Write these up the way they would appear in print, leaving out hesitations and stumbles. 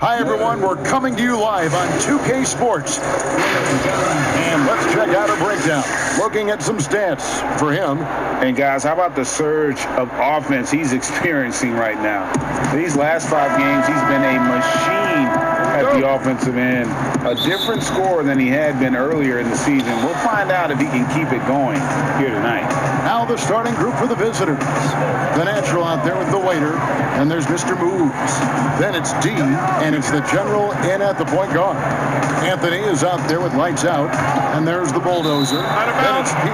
Hi, everyone. We're coming to you live on 2K Sports. And let's check out a breakdown. Looking at some stats for him. And, guys, how about the surge of offense he's experiencing right now? These last 5 games, he's been a machine at the offensive end. A different scorer than he had been earlier in the season. We'll find out if he can keep it going here tonight. Now the starting group for the visitors. The natural out there with the waiter. And there's Mr. Moves. Then it's D, and it's the general in at the point guard. Anthony is out there with lights out. And there's the bulldozer. Then it's P,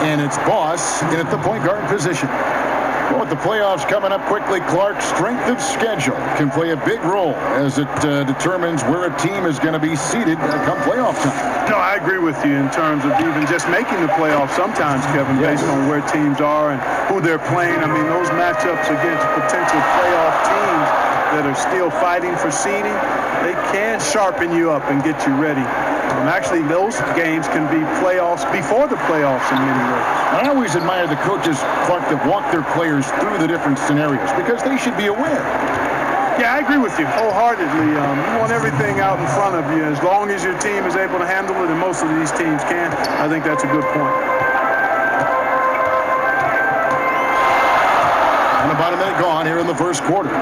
and it's Boss in at the point guard position. Well, with the playoffs coming up quickly, Clark's strength of schedule can play a big role as it determines where a team is going to be seated come playoff time. No, I agree with you in terms of even just making the playoffs sometimes, Kevin, based on where teams are and who they're playing. I mean, those matchups against potential playoff teams that are still fighting for seeding, they can sharpen you up and get you ready. Actually, those games can be playoffs before the playoffs in many ways. I always admire the coaches, Clark, that walk their players through the different scenarios because they should be aware. Yeah, I agree with you wholeheartedly. You want everything out in front of you. As long as your team is able to handle it, and most of these teams can, I think that's a good point. And about a minute gone here in the first quarter.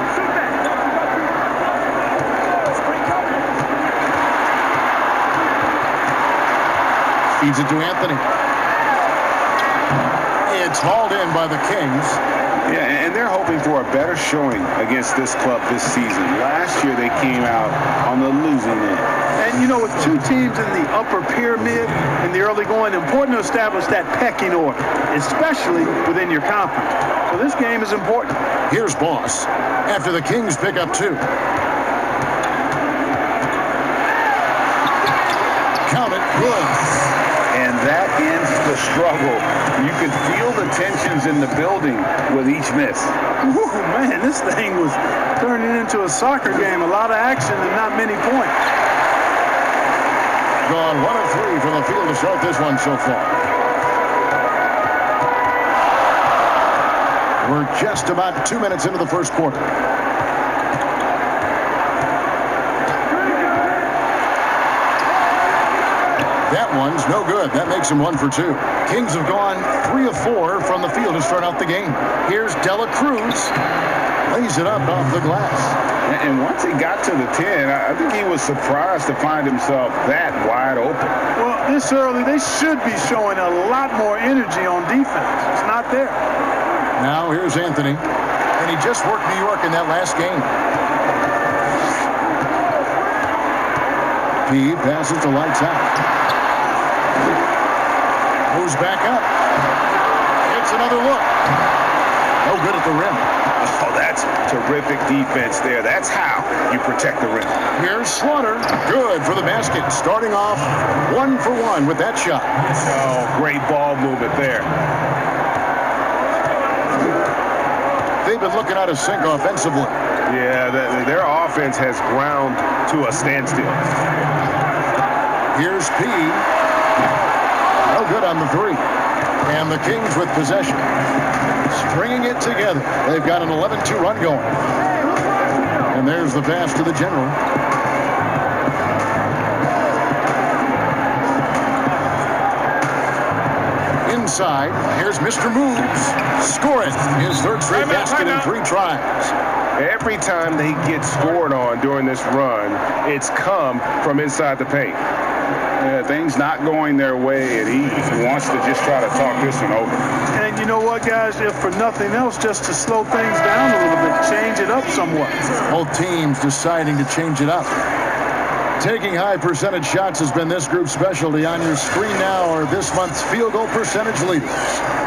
Feeds it to Anthony. It's hauled in by the Kings. Yeah, and they're hoping for a better showing against this club this season. Last year they came out on the losing end. And, you know, with 2 teams in the upper pyramid in the early going, important to establish that pecking order, especially within your conference. So this game is important. Here's Boss after the Kings pick up 2. Count it. Good. And that ends the struggle. You could feel the tensions in the building with each miss. Ooh, man, this thing was turning into a soccer game. A lot of action and not many points. Gone 1 of 3 from the field to start this one so far. We're just about 2 minutes into the first quarter. That one's no good. That makes him 1 for 2. Kings have gone 3 of 4 from the field to start out the game. Here's Dela Cruz. Lays it up off the glass. And once he got to the 10, I think he was surprised to find himself that wide open. Well, this early, they should be showing a lot more energy on defense. It's not there. Now here's Anthony. And he just worked New York in that last game. P passes the lights out. Moves back up. It's another look. No good at the rim. Oh, that's terrific defense there. That's how you protect the rim. Here's Slaughter. Good for the basket. Starting off 1 for 1 with that shot. Oh, great ball movement there. They've been looking out of sync offensively. Yeah, their offense has ground to a standstill. Here's P. No good on the 3. And the Kings with possession. Stringing it together. They've got an 11-2 run going. And there's the pass to the general. Inside, here's Mr. Moves. Score it. His 3rd straight basket in 3 tries. Every time they get scored on during this run, it's come from inside the paint. Things not going their way, and he wants to just try to talk this one over. And you know what, guys? If for nothing else, just to slow things down a little bit, change it up somewhat. Both teams deciding to change it up. Taking high percentage shots has been this group's specialty. On your screen now are this month's field goal percentage leaders.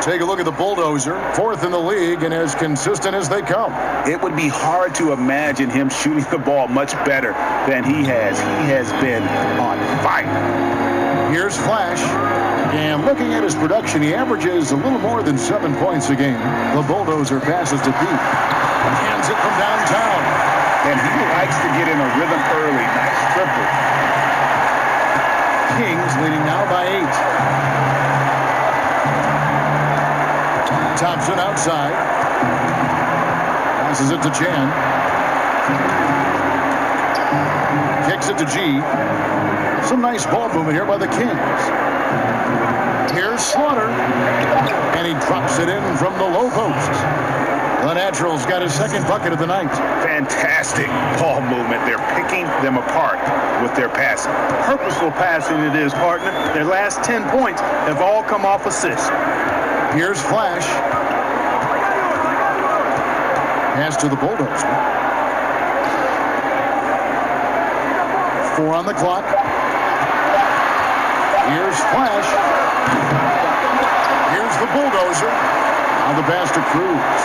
Take a look at the bulldozer, 4th in the league and as consistent as they come. It would be hard to imagine him shooting the ball much better than he has. He has been on fire. Here's Flash. And looking at his production, he averages a little more than 7 points a game. The bulldozer passes to Pete. Hands it from downtown. And he likes to get in a rhythm early. Nice triple. Kings leading now by 8. Thompson outside. Passes it to Chan. Kicks it to G. Some nice ball movement here by the Kings. Here's Slaughter. And he drops it in from the low post. The Naturals got his second bucket of the night. Fantastic ball movement. They're picking them apart with their passing. Purposeful passing it is, partner. Their last 10 points have all come off assists. Here's Flash. Pass to the Bulldozer. 4 on the clock. Here's Flash. Here's the Bulldozer. Now the pass to Cruz.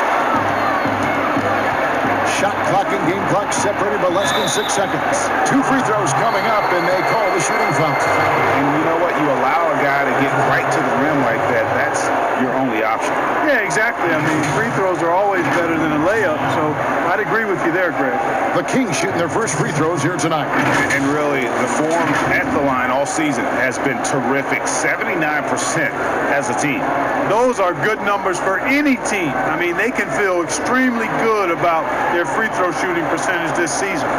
Shot clock and game clock separated by less than 6 seconds. 2 free throws coming up, and they call the shooting foul. And you know what? You allow a guy to get right to the rim like that. That's your only option. Yeah, exactly. I mean, free throws are always better than a layup, so I'd agree with you there, Greg. The Kings shooting their first free throws here tonight. And really, the form at the line all season has been terrific. 79% as a team. Those are good numbers for any team. I mean, they can feel extremely good about their free throw shooting percentage this season.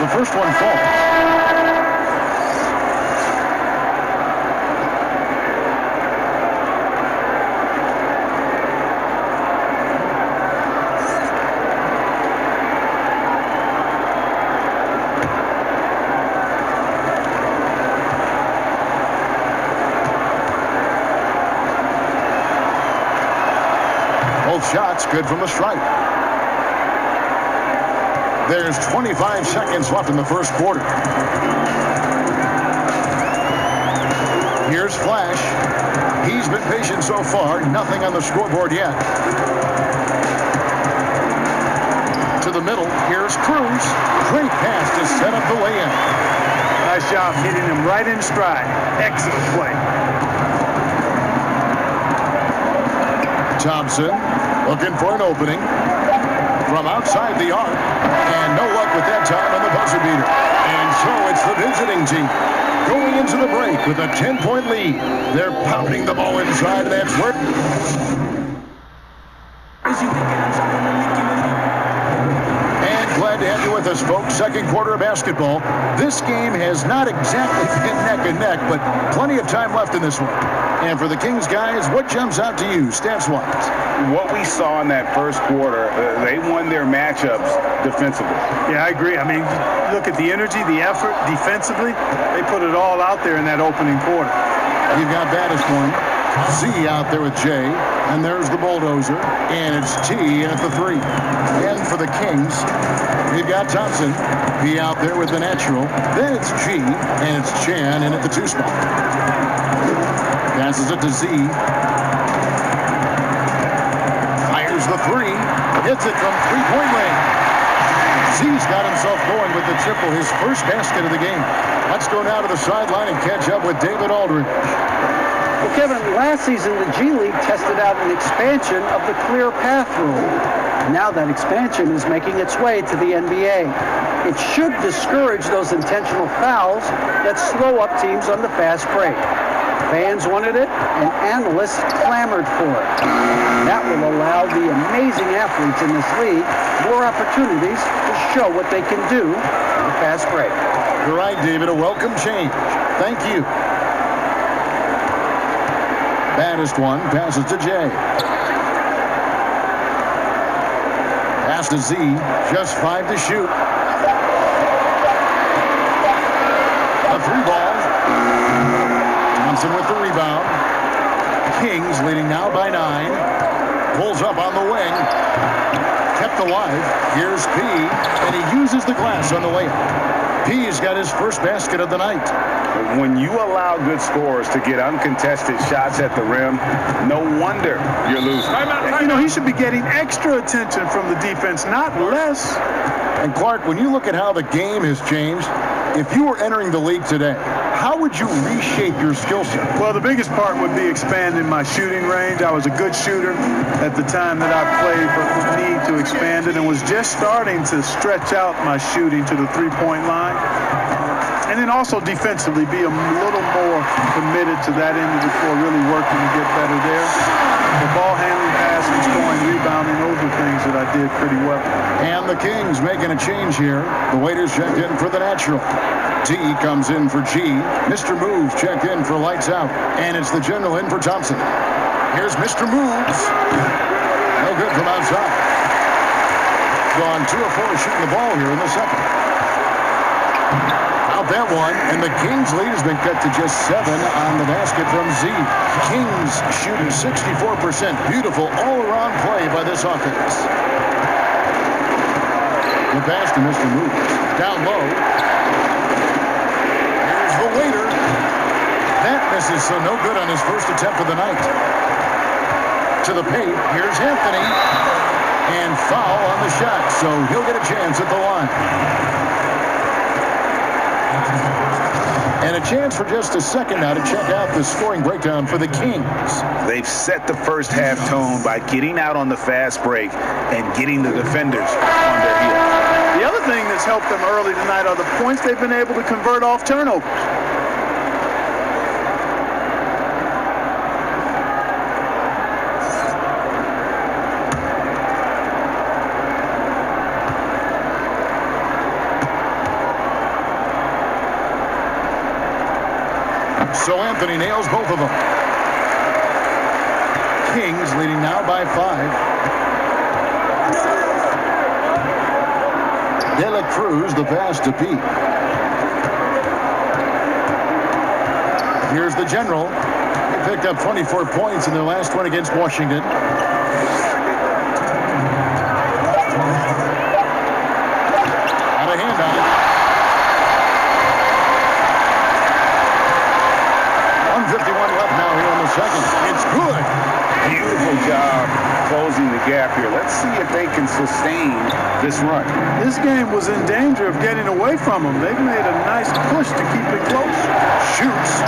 The first one falls. Shots good from the stripe. There's 25 seconds left in the first quarter. Here's Flash. He's been patient so far. Nothing on the scoreboard yet. To the middle. Here's Cruz. Great pass to set up the lay-in. Nice job hitting him right in stride. Excellent play. Thompson looking for an opening from outside the arc, and no luck with that time on the buzzer beater. And so it's the visiting team going into the break with a 10-point lead. They're pounding the ball inside, and that's where. And glad to have you with us, folks. Second quarter of basketball. This game has not exactly been neck and neck, but plenty of time left in this one. And for the Kings guys, what jumps out to you, stats-wise? What we saw in that first quarter, they won their matchups defensively. Yeah, I agree. I mean, look at the energy, the effort defensively. They put it all out there in that opening quarter. You've got Baddest one. Z out there with J. And there's the Bulldozer. And it's T in at the 3. And for the Kings, you've got Thompson. He out there with the natural. Then it's G. And it's Chan in at the 2 spot. Passes it to Z. Fires the 3. Hits it from three-point range. Z's got himself going with the triple, his first basket of the game. Let's go now to the sideline and catch up with David Aldridge. Well, Kevin, last season the G League tested out an expansion of the clear path rule. Now that expansion is making its way to the NBA. It should discourage those intentional fouls that slow up teams on the fast break. Fans wanted it, and analysts clamored for it. That will allow the amazing athletes in this league more opportunities to show what they can do on the fast break. You're right, David. A welcome change. Thank you. Baddest one passes to J. Pass to Z. Just 5 to shoot. A 3 ball. Thompson with the rebound. Kings leading now by 9. Pulls up on the wing. Kept alive. Here's P. And he uses the glass on the layup. P's got his first basket of the night. When you allow good scorers to get uncontested shots at the rim, no wonder you're losing. You know, he should be getting extra attention from the defense, not less. And Clark, when you look at how the game has changed, if you were entering the league today, how would you reshape your skill set? Well, the biggest part would be expanding my shooting range. I was a good shooter at the time that I played, but would need to expand it and was just starting to stretch out my shooting to the three-point line. And then also defensively, be a little more committed to that end of the floor, really working to get better there. The ball handling, passing, scoring, rebounding, those are things that I did pretty well. And the Kings making a change here. The waiters checked in for the natural. D comes in for G. Mr. Moves checked in for lights out. And it's the general in for Thompson. Here's Mr. Moves. No good from outside. Gone 2 of 4 shooting the ball here in the second. Out that one, and the Kings lead has been cut to just 7 on the basket from Z. Kings shooting 64%. Beautiful all-around play by this offense. The pass to Mr. Moves. Down low. Here's the waiter. That misses, so no good on his first attempt of the night. To the paint. Here's Anthony. And foul on the shot, so he'll get a chance at the line. And a chance for just a second now to check out the scoring breakdown for the Kings. They've set the first half tone by getting out on the fast break and getting the defenders on their heels. The other thing that's helped them early tonight are the points they've been able to convert off turnovers. So Anthony nails both of them. Kings leading now by 5. De La Cruz, the pass to Pete. Here's the general. They picked up 24 points in their last one against Washington. Out of hand on it. 151 left now here in the second. It's good. Beautiful job closing the gap here. Let's see if they can sustain this run. This game was in danger of getting away from them. They've made a nice push to keep it close. Shoots.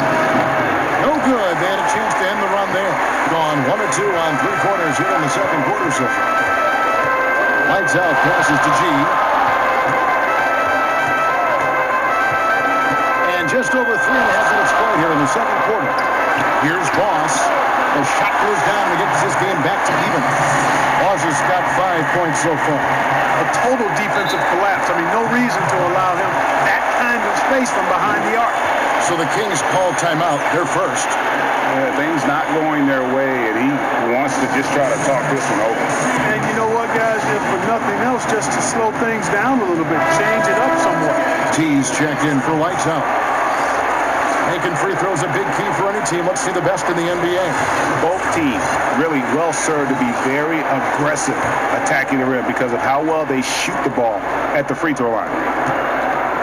No good. They had a chance to end the run there. Gone 1 or 2 on 3 quarters here in the second quarter so far. Lights out. Passes to G. And just over 3.5 minutes played here in the second quarter. Here's Boss. The shot goes down and gets this game back to even. Boss has got 5 points so far. A total defensive collapse. I mean, no reason to allow him that kind of space from behind the arc. So the Kings call timeout. They're first. Things not going their way, and he wants to just try to talk this one over. And you know what, guys? If for nothing else, just to slow things down a little bit, change it up somewhat. T's checked in for lights out. Making free throws a big key for any team. Let's see the best in the NBA. Both teams really well served to be very aggressive attacking the rim because of how well they shoot the ball at the free throw line.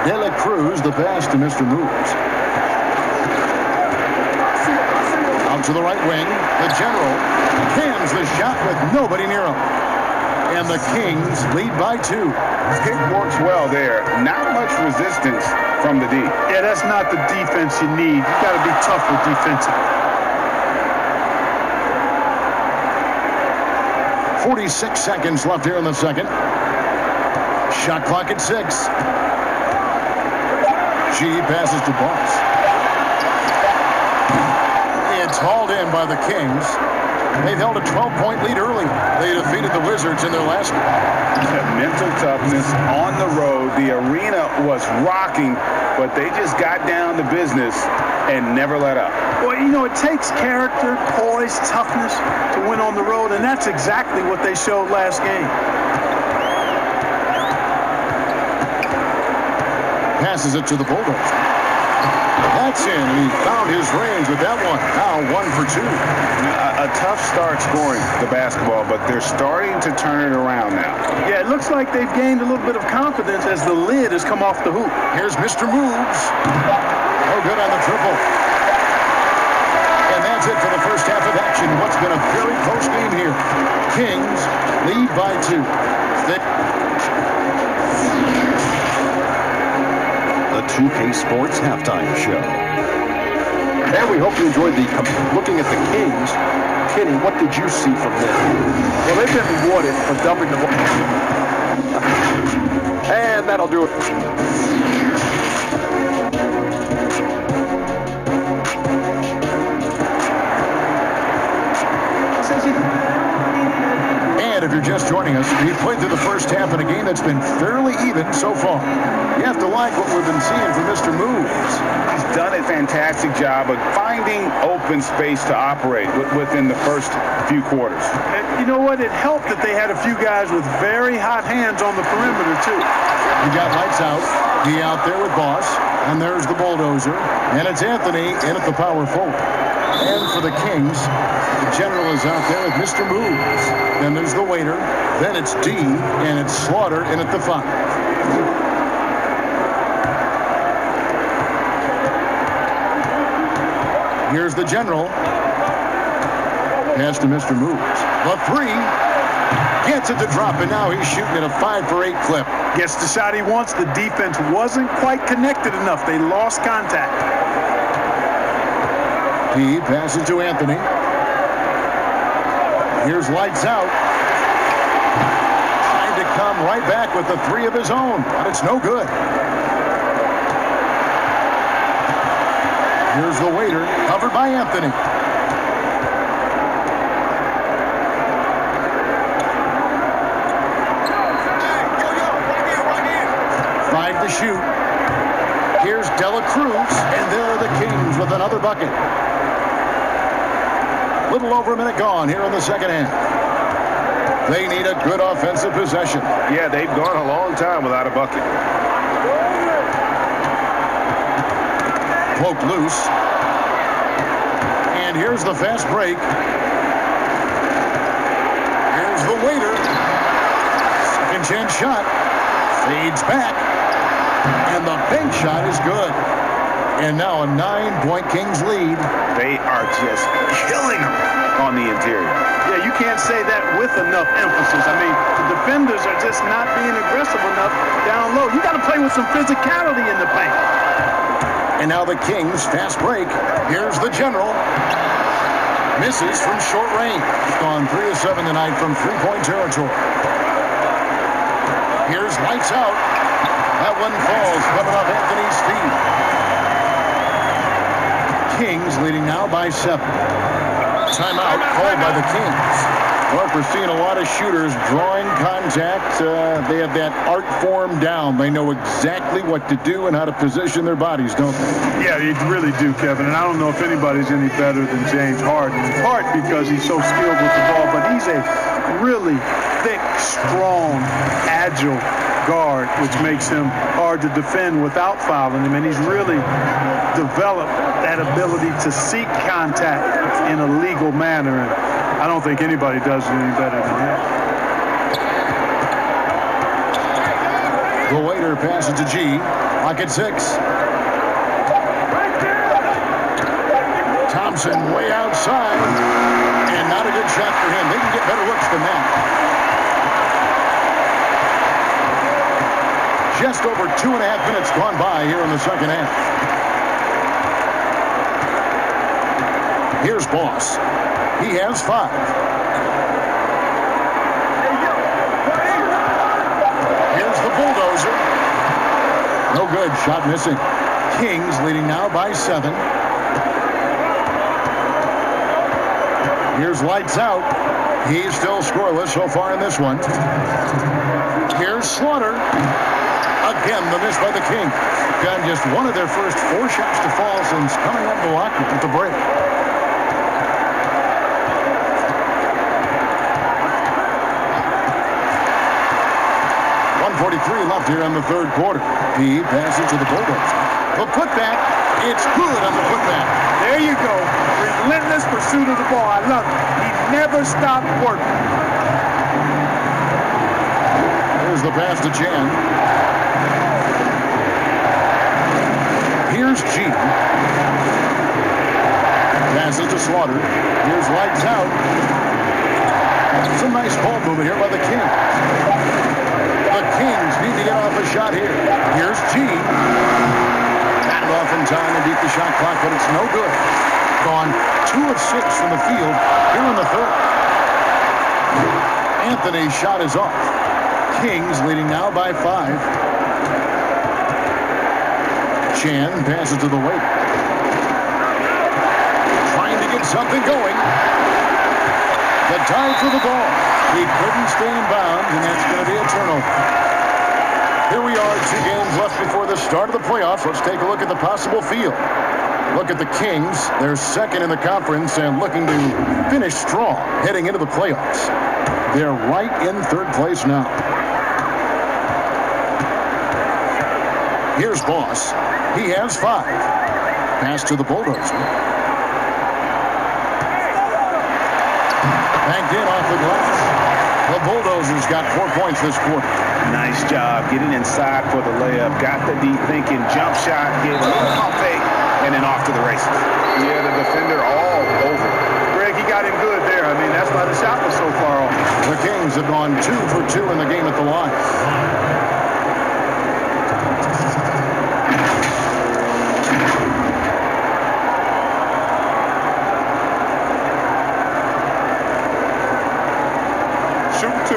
De La Cruz, the pass to Mr. Moves. Out to the right wing. The general cans the shot with nobody near him. And the Kings lead by 2. Pick works well there. Not much resistance from the D. Yeah, that's not the defense you need. You got to be tougher defensively. 46 seconds left here in the second. Shot clock at 6. G passes to Boss. It's hauled in by the Kings. They've held a 12-point lead early. They defeated the Wizards in their last game. Mental toughness on the road. The arena was rocking, but they just got down to business and never let up. Well, you know, it takes character, poise, toughness to win on the road, and that's exactly what they showed last game. Passes it to the Bulldogs. That's in. He found his range with that one. Now 1 for 2. A tough start scoring the basketball, but they're starting to turn it around now. Yeah, it looks like they've gained a little bit of confidence as the lid has come off the hoop. Here's Mr. Moves. No good on the triple. And that's it for the first half of action. What's been a very close game here. Kings lead by 2. The 2K Sports Halftime Show. And we hope you enjoyed looking at the Kings. Kenny, what did you see from them? Well, they've been rewarded for dumping the ball. And that'll do it. joining us. He played through the first half in a game that's been fairly even so far. You have to like what we've been seeing from Mr. Moves. He's done a fantastic job of finding open space to operate within the first few quarters. And you know what? It helped that they had a few guys with very hot hands on the perimeter, too. We got lights out. He out there with Boss. And there's the bulldozer. And it's Anthony in at the power forward. And for the Kings, the general is out there with Mr. Moves. Then there's the waiter. Then it's D. And it's Slaughter in at the 5. Here's the general. Pass to Mr. Moves. The 3. Gets it to drop, and now he's shooting at a 5-for-8 clip. Gets the shot he wants. The defense wasn't quite connected enough. They lost contact. He passes to Anthony. Here's lights out. Trying to come right back with the 3 of his own, but it's no good. Here's the waiter, covered by Anthony. To shoot. Here's Dela Cruz, and there are the Kings with another bucket. Little over a minute gone here in the second half. They need a good offensive possession. Yeah, they've gone a long time without a bucket. Poked loose. And here's the fast break. Here's the waiter. Second chance shot. Fades back. And the bank shot is good. And now a 9-point Kings lead. They are just killing them on the interior. Yeah, you can't say that with enough emphasis. I mean, the defenders are just not being aggressive enough down low. You got to play with some physicality in the paint. And now the Kings fast break. Here's the general. Misses from short range. He's gone 3 of 7 tonight from 3-point territory. Here's lights out. That one falls, coming off Anthony's feet. Kings leading now by 7. Timeout called by the Kings. Well, we're seeing a lot of shooters drawing contact. They have that art form down. They know exactly what to do and how to position their bodies, don't they? Yeah, you really do, Kevin. And I don't know if anybody's any better than James Harden. In part because he's so skilled with the ball, but he's a really thick, strong, agile guard, which makes him hard to defend without fouling him. And he's really developed that ability to seek contact in a legal manner. And I don't think anybody does it any better than him. The waiter passes to G. Lock at 6. Thompson way outside. And not a good shot for him. They can get better looks than that. Just over 2.5 minutes gone by here in the second half. Here's Boss. He has 5. Here's the bulldozer. No good. Shot missing. Kings leading now by 7. Here's lights out. He's still scoreless so far in this one. Here's Slaughter. Again, the miss by the Kings. Got just one of their first 4 shots to fall since coming out of the locker at the break. .143 left here in the third quarter. He passes to the Bulldogs. The putback, it's good on the putback. There you go. Relentless pursuit of the ball. I love it. He never stopped working. Here's the pass to Chan. Here's G. Passes to Slaughter. Here's lights out. Some nice ball movement here by the Kings. The Kings need to get off a shot here. Here's G. Got it off in time to beat the shot clock, but it's no good. Gone 2 of 6 from the field here in the third. Anthony's shot is off. Kings leading now by 5. Chan passes to the waiter. Trying to get something going. The time for the ball. He couldn't stay in bounds, and that's going to be a turnover. Here we are, 2 games left before the start of the playoffs. Let's take a look at the possible field. Look at the Kings. They're second in the conference and looking to finish strong heading into the playoffs. They're right in 3rd place now. Here's Boss. He has 5. Pass to the Bulldozer. Banked in off the glass. The Bulldozers got 4 points this quarter. Nice job getting inside for the layup. Got the deep thinking jump shot, gave a little pump fake, and then off to the races. Yeah, the defender all over. Greg, he got him good there. I mean, that's why the shot was so far off. The Kings have gone 2 for 2 in the game at the line. Shoot 2.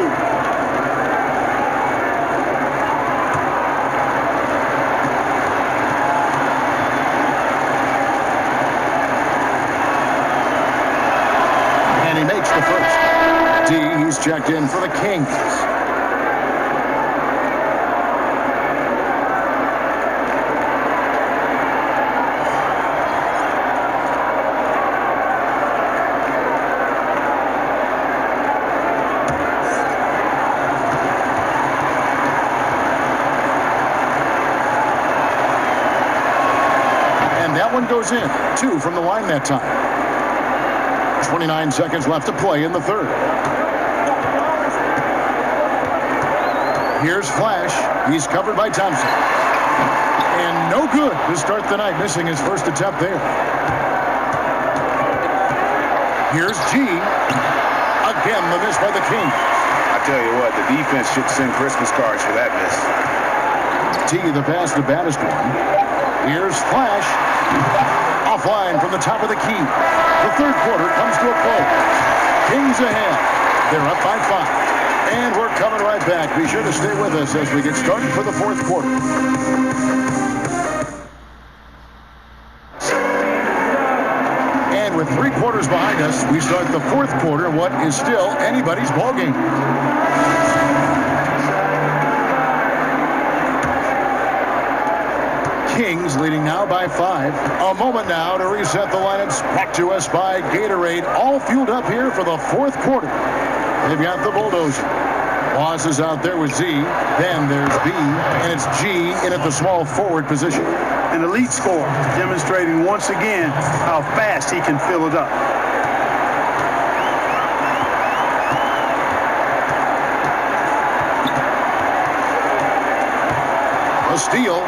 And he makes the first. D, he's checked in for the Kings. One goes in. 2 from the line that time. 29 seconds left to play in the 3rd. Here's Flash. He's covered by Thompson. And no good to start the night, missing his first attempt there. Here's G. Again, the miss by the Kings. I tell you what, the defense should send Christmas cards for that miss. T, the pass, the baddest one. Here's Flash. Offline from the top of the key. The 3rd quarter comes to a close. Kings ahead. They're up by 5. And we're coming right back. Be sure to stay with us as we get started for the 4th quarter. And with 3 quarters behind us, we start the 4th quarter, what is still anybody's ballgame. Kings leading now by 5. A moment now to reset the lineups. Back to us by Gatorade. All fueled up here for the 4th quarter. They've got the Bulldozer. Boss is out there with Z. Then there's B. And it's G in at the small forward position. An elite scorer, demonstrating once again how fast he can fill it up. A steal.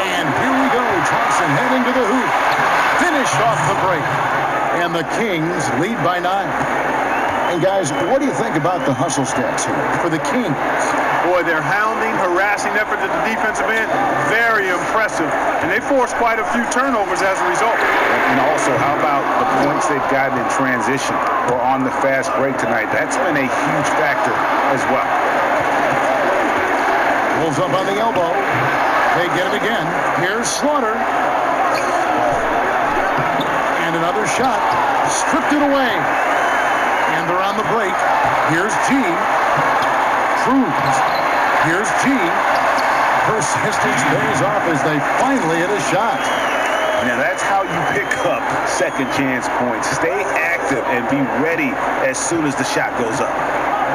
And here we go. Thompson heading to the hoop. Finished off the break. And the Kings lead by 9. And guys, what do you think about the hustle stats here for the Kings? Boy, their hounding, harassing effort at the defensive end, very impressive. And they forced quite a few turnovers as a result. And also, how about the points they've gotten in transition or on the fast break tonight? That's been a huge factor as well. Pulls up on the elbow. They get it again. Here's Slaughter. And another shot. Stripped it away. And they're on the break. Here's G. Cruz. Here's G. Persistence pays off as they finally hit a shot. Now that's how you pick up second chance points. Stay active and be ready as soon as the shot goes up.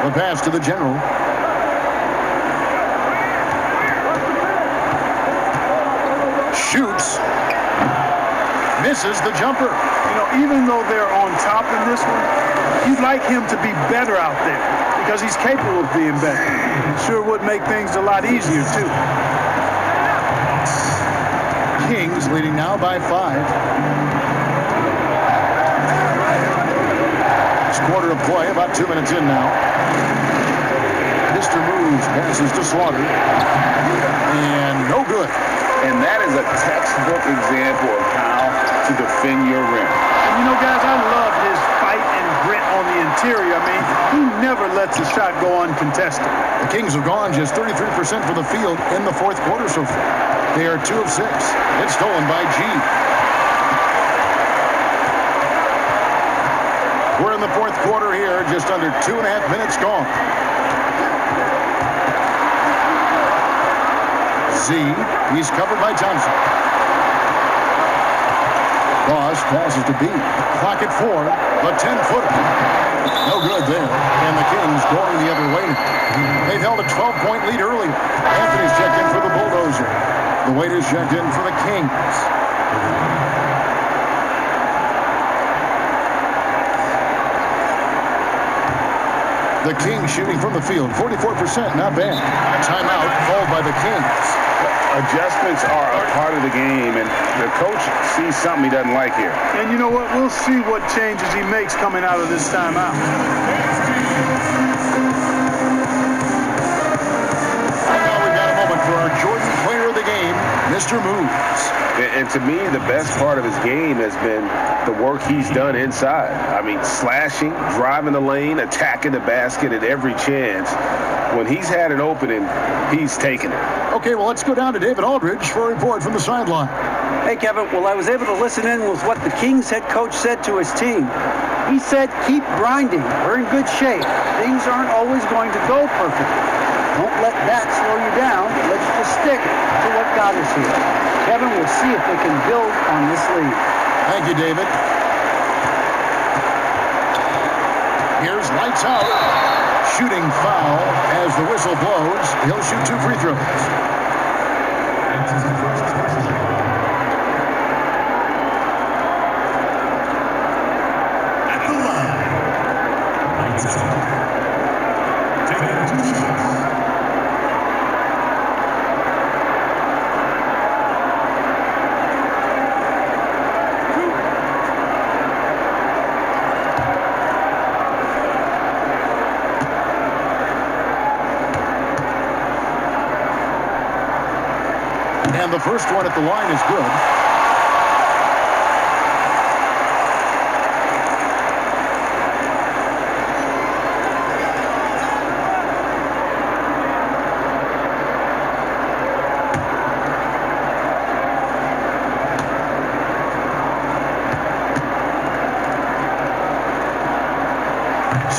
The pass to the general. Shoots. Misses the jumper. You know, even though they're on top in this one, you'd like him to be better out there because he's capable of being better. Sure would make things a lot easier, too. Kings leading now by 5. It's quarter of play, about 2 minutes in now. Mr. Moves passes to Slaughter. And no good. And that is a textbook example of how to defend your rim. And you know, guys, I love his fight and grit on the interior. I mean, he never lets a shot go uncontested. The Kings have gone just 33% for the field in the 4th quarter so far. They are 2 of 6. It's stolen by G. We're in the the fourth quarter here, just under 2.5 minutes gone. Z, he's covered by Thompson. Boss passes to B. Clock at 4. The 10-footer. No good there. And the Kings going the other way now. They've held a 12-point lead earlier. Anthony's checked in for the Bulldozer. The Waiters checked in for the Kings. The Kings shooting from the field, 44%, not bad. A timeout called by the Kings. Adjustments are a part of the game, and the coach sees something he doesn't like here. And you know what? We'll see what changes he makes coming out of this timeout. And now we've got a moment for our Jordan player of the game, Mr. Moves. And to me, the best part of his game has been the work he's done inside. I mean, slashing, driving the lane, attacking the basket at every chance. When he's had an opening, he's taken it. Okay, well, let's go down to David Aldridge for a report from the sideline. Hey, Kevin. Well, I was able to listen in with what the Kings head coach said to his team. He said, keep grinding. We're in good shape. Things aren't always going to go perfectly. Don't let that slow you down. Let's just stick to what got us here. Kevin, we'll see if they can build on this lead. Thank you, David. Here's lights out. Shooting foul as the whistle blows. He'll shoot 2 free throws. At the line, lights out. Taking 2 shots. And the first one at the line is good.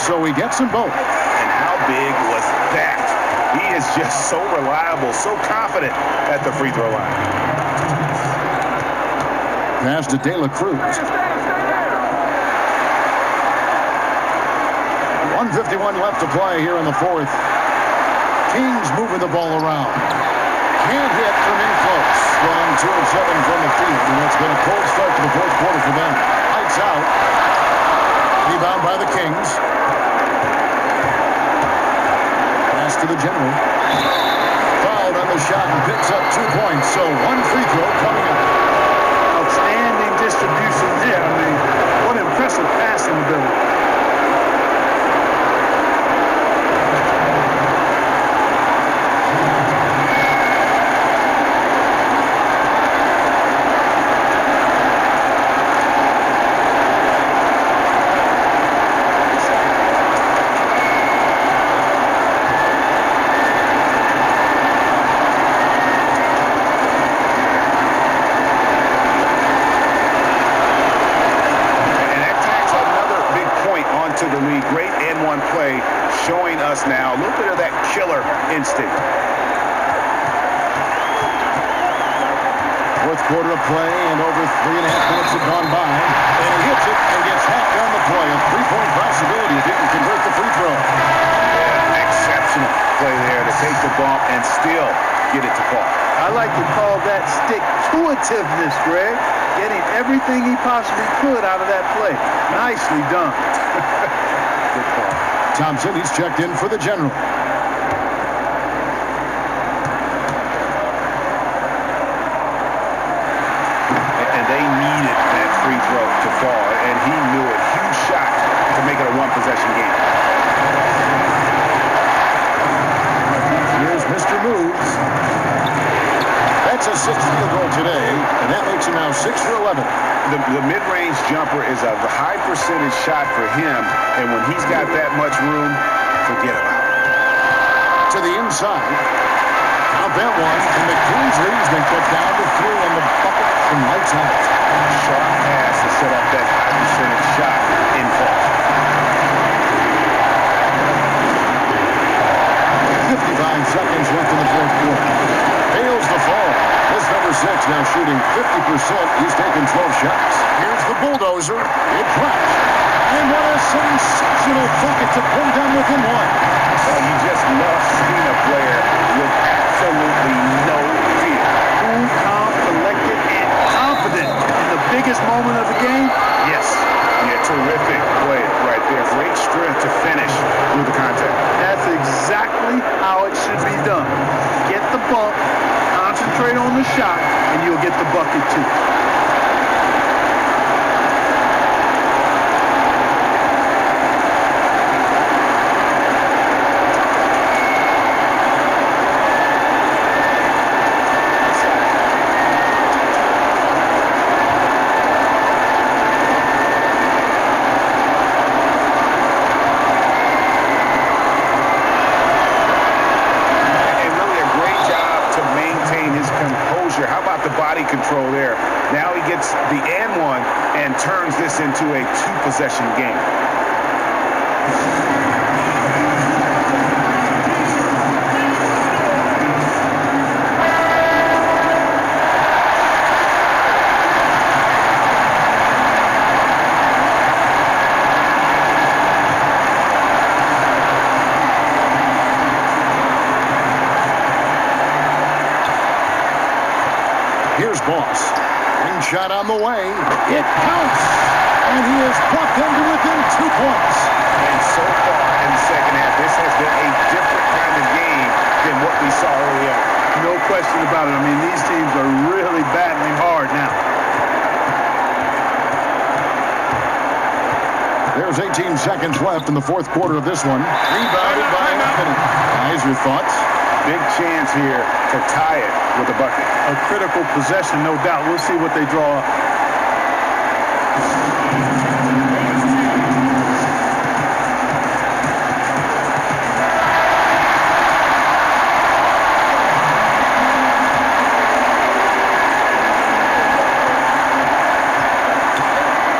So he gets them both. And how big was that? He is just so reliable, so confident at the free throw line. Pass to De La Cruz. 1:51 left to play here in the fourth. Kings moving the ball around. Can't hit from in close. Gone 2 of 7 from the field, and that's been a cold start to the fourth quarter for them. Lights out. Rebound by the Kings. To the general. Fouled on the shot and picks up 2 points. So 1 free throw coming up. Outstanding distribution there. I mean, what impressive passing ability. Showing us now a little bit of that killer instinct. Fourth quarter of play, and over 3.5 minutes have gone by. And he hits it and gets hacked on the play. A 3-point possibility. He didn't convert the free throw. Yeah, exceptional play there to take the bump and still get it to fall. I like to call that stick-to-itiveness, Greg. Getting everything he possibly could out of that play. Nicely done. Good call. Thompson, he's checked in for the general. And they needed that free throw to fall, and he knew it. Huge shot to make it a 1-possession game. Here's Mr. Moves. That's a 6th field goal today, and that makes him now 6 for 11. The mid-range jumper is a high percentage shot for him, and when he's got that much room, forget about it. To the inside. Count that one, and the clean three's been cut down to 3 on the bucket and lights out. Sharp pass to set up that high percentage shot in fall. now shooting 50%. He's taken 12 shots. Here's the bulldozer. It drops. And what a sensational bucket to pull down within one. Well, you just love seeing a player with absolutely no fear. Cool, calm, collected, and confident in the biggest moment of the game. Yes. Yeah, terrific play right there. Great strength to finish through the contact. That's exactly how it should be done. Get the bump, concentrate on the shot, and you'll get the bucket too. How about the body control there? Now he gets the and one and turns this into a two-possession game. Here's Boss. Ring shot on the way. It counts. And he is plucked into within 2 points. And so far in the second half, this has been a different kind of game than what we saw early on. No question about it. I mean, these teams are really battling hard now. There's 18 seconds left in the fourth quarter of this one. Rebounded by Anthony. Guys, your thoughts? Big chance here to tie it with a bucket. A critical possession, no doubt. We'll see what they draw up.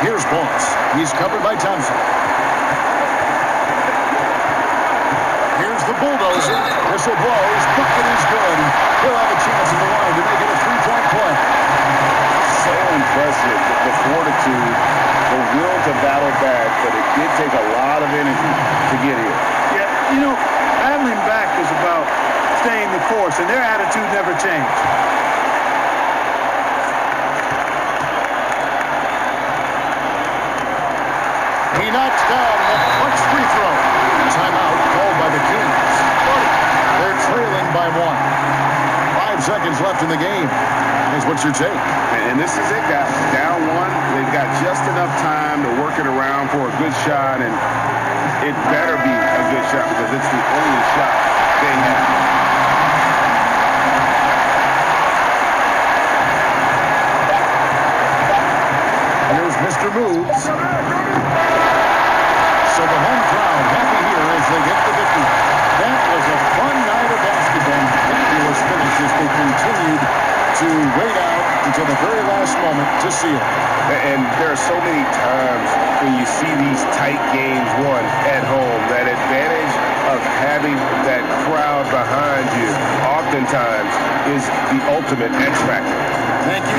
Here's Boss. He's covered by Thompson. Here's the bulldozer. Whistle blows. Bucket is good. He'll have a chance in the line to make it a three-point play. So impressive, the fortitude, the will to battle back, but it did take a lot of energy to get here. Yeah, you know, battling back is about staying the course, and their attitude never changed. He knocks down the clutch free throw. Timeout called by the Kings. They're trailing by 1. 5 seconds left in the game. What's your take? And this is it, guys. Down 1. They've got just enough time to work it around for a good shot, and it better be a good shot because it's the only shot they have. Here's Mr. Moves. So the home crowd happy here as they get the victory. That was a fun night of basketball. Fabulous finish as they continued to wait out until the very last moment to seal it. And there are so many times when you see these tight games won at home, that advantage of having that crowd behind you oftentimes is the ultimate X factor. Thank you.